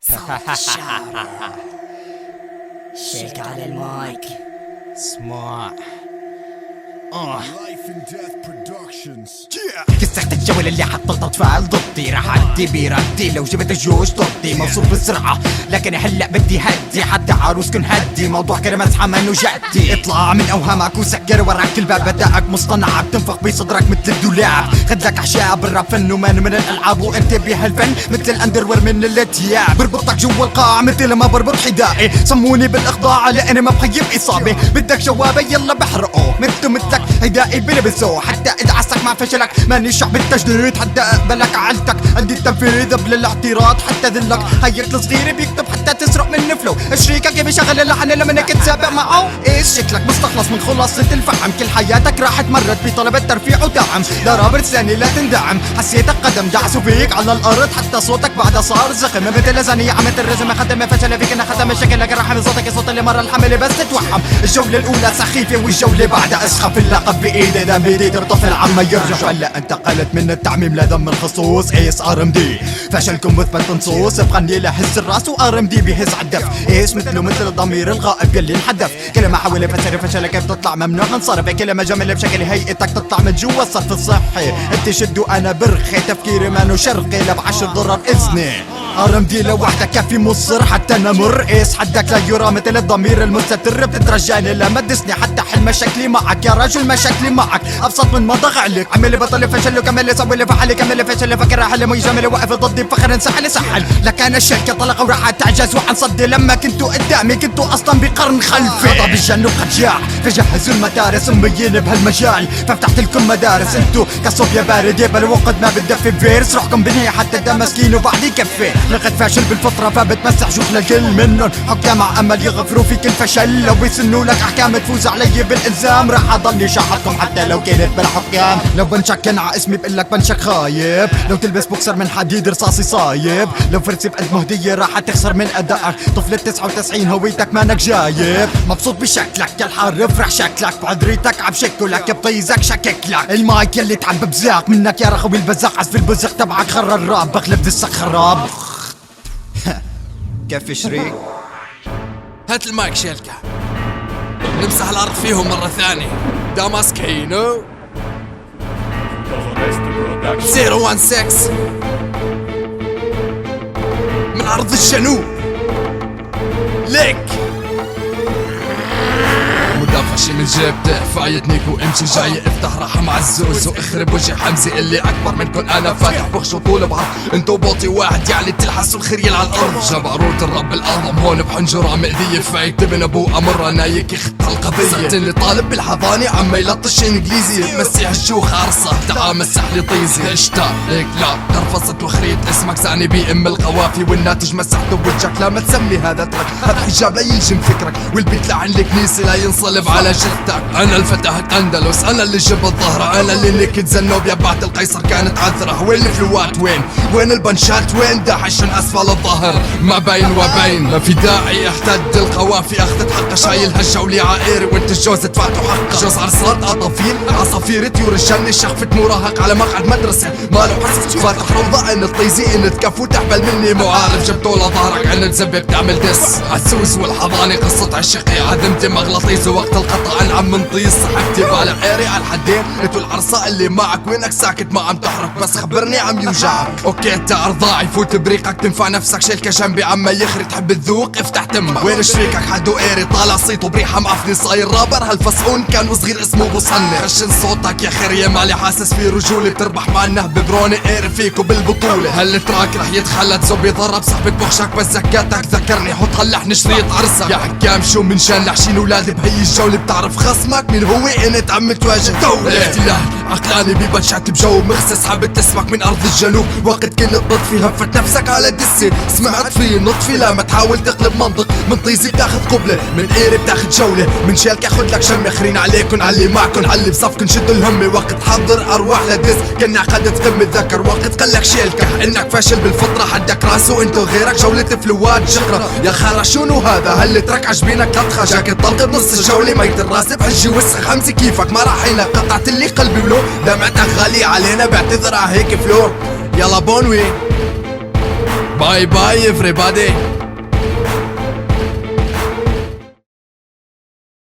شيك على المايك. اسمع Life and Death Productions. كسرت الجول اللي حطت اطفال ضدي، راح ادي بردي لو جبت الجوش ضدي. موصول بسرعة لكن هلا بدي هدي، حتى عروسكن هدي. موضوع كلمة حمن وجدي. اطلع من اوهامك وسكر وراك الباب، بدائك مصطنعة بتنفخ بصدرك مثل الدولاب. خدلك احشاء بالراب فن ومان من الالعاب، وانت بهالفن مثل الاندروير من الثياب. بربطك جوا القاع مثل ما بربط حذائي، سموني بالاخضاع لاني ما بخيب اصابة. بدك جوابي يلا بحرقه، مثلك هدائي بلبسه. حتى اذا عصك مع فشلك ماني شعب التجديد، حتى اقبلك عالتك عندي التنفيذ قبل الاعتراض. حتى ذلك هيك الصغير بيكتب حتى تسرق من فلو. شريكك بيشغل اللحن لما انك تسابق معه. ايش شكلك مستخلص من خلاصة الفحم، كل حياتك راحت مرت بطلب ترفيع ودعم. لا رابر ثاني لا تندعم، حسيتك قدم دعسوا فيك على الارض حتى صوتك بعدها صار زخم. مثل زنية عملت الرزم ختم فشل فيك انها ختم شكلك راح من صوتك صوت اللي مرة الحمل بس تتوحم. الجولة الاولى سخيفة والجولة بعدها اسخف. اللقب بايدي دم بايدي طفل عما يرجع. هلا انتقلت من التعميم لدم الخصوص. ايس ار ام دي فشلكم مثبت نصوص، بغني لحس الراس وار ام دي بهز عالدف. ايش مثله مثل الضمير الغائب يلي انحدف. كلمة حاول فسر فشل كيف تطلع ممنوع من صرف. كلمة جمل بشكل هيئتك تطلع من جوا الصرف الصحي. انت شد وانا برخي، تفكيري مانو شرقي لا بعشر ضرر اذني. ار ام دي لوحدك كافي مصر حتى نمر. ايش حدك لا يرى مثل الضمير المستتر. بتترجاني لما تدسني حتى حل مشاكلي معك يا رجل. مشاكلي معك ابسط من ما ضغ عليك. عملي بطل فشل وكمل سوي لي فحلي كمل فشل فكر حل مو جمل وقف ضدي بفخر انسحل سحل. لك انا الشركة طلق وراح تعجز وعن صدي. لما كنتوا قدامي كنتوا اصلا بقرن خلفي. غضب الجن وقد جاع فجهزوا المدارس مبين بهالمجال، ففتحت لكم مدارس. انتوا كصوبيا بارد يبل وقت ما بتدفي فيرس. روحكم بنهي حتى الدم مسكين وبعد يكفي. لقد فاشل بالفطرة فبتمسح جوخ للكل منن. حكام مع امل يغفروا فيك الفشل، لو بيسنوا لك احكام تفوز علي بالالزام. راح اضلني شاحطكم حتى لو كنت بالحكام. لو بنشك ع اسمي بقلك بنشك خايب. لو تلبس بوكسر من حديد رصاصي صايب. لو فرسي بقلب مهدية راح تخسر من ادائك. طفل 99 هويتك مانك جايب. مبسوط بشكلك يا الحار افرح شكلك. بعذريتك عم شكلك بطيزك شككلك. المايك يلي تعب بزاق منك يا رخوي البزاق. عزف البزق تبعك خرر الراب بغلب دسك خراب. كيف شريك؟ هات المايك شيلكا نمسح الارض فيهم مرة ثانية. داماسكينو 016 من أرض الجنوب ليك. مدافع من جيبته فايت نيكو امشي جاي افتح راحة مع الزوز واخرب وجه حمزي اللي اكبر منكن. انا فاتح بخش طول بعرض انتو بوطي واحد يعني تلحسوا الخريل على الارض. جبروت الرب الاعظم هون بحنجرة مئذية فايت ابن ابو امرة نايك يخط القضية. صرت اللي طالب بالحضانة عم يلطش انجليزي. مسيح الشوخ عرصة تعا مسح لي طيزي. اشتاق ليك لا قرفصت وخريت اسمك زعني بي ام القوافي والناتج مسحته بوجهك. لا ما تسمي هذا ترك هذا حجاب لا يلجم فكرك. والبيت لعن الكنيسة لا ينصلب على جثتك. انا اللي فتحت اندلس انا اللي جبت ظهره. انا اللي نكت زنوب يا بعت القيصر كانت عذره. وين الفلوات وين البنشات وين داعش اسفل الظهر ما بين وبين. ما في داعي احتد القوافي اخذت حقه. شايل هالجولي عائري وانت الجوز دفعته حقه. جوز عرصات عصافير عصافير طيور الجنة. شخفت مراهق على مقعد مدرسة ماله حس فاتح روضة ان الطيزي ان تكفو تحبل مني معارف. جبتوا لظهرك عن تزبب تعمل دس. عسوس والحضاني قصة عشقي عدمتي مغلطيز وقت القطع انعم من طيس. سحبتي بالع عيري على الحدين انتو العرصة اللي معك وينك ساكت ما عم تحرك بس خبرني عم يوجعك. اوكي انت ارضاعي فوت بريقك تنفع نفسك. شيلكة جنبي عما يخري تحب الذوق افتح تمك. وين شريكك حدو قيري طالع صيته بريحة معفني. صاير رابر هالفسقون كان وصغير اسمه بوصني. خشن صوتك يا خريه مالي حاسس في رجولي. بتربح مع النهب بروني قيري فيكو بالبطولة. هالتراك رح يتخلد زوب يضرب صاحبة بخشك بس زكاتك ذكرني حط هاللحن شريط عرسك. يا حكام شو من شان لحشين ولادي بهي الجولة. بتعرف خصمك من هو انت عم تواجه دولة. الاحتلال عقلاني ببلشعت بجو مخسس. حابت تسمك من ارض الجنوب وقت كنت تطفي هفت نفسك على دسي. سمعت في نطفي لا ما تحاول تقلب منطق. من طيزي بتاخد قبلة من قيري بتاخد جولة. من شيلك اخد لك شم خرين عليكن علي معكن علي بصفكن شدوا الهمة. وقت حضر ارواح لدس كنا عقدت قمة ذكر. وقت قلك شيلكة انك فاشل بالفطرة حدك راسه انتو غيرك جولة فلوات جقرة. يا خرا شنو هذا هل ترك عجبينك لطخة. جاكيت طلق بنص الجولة ميت الراس بحجي وسخ. حمزي كيفك ما راح ينك قطعت اللي قلبي ولو. دمعتك غالية علينا بعتذر على هيك فلور. يلا بونوي باي باي everybody.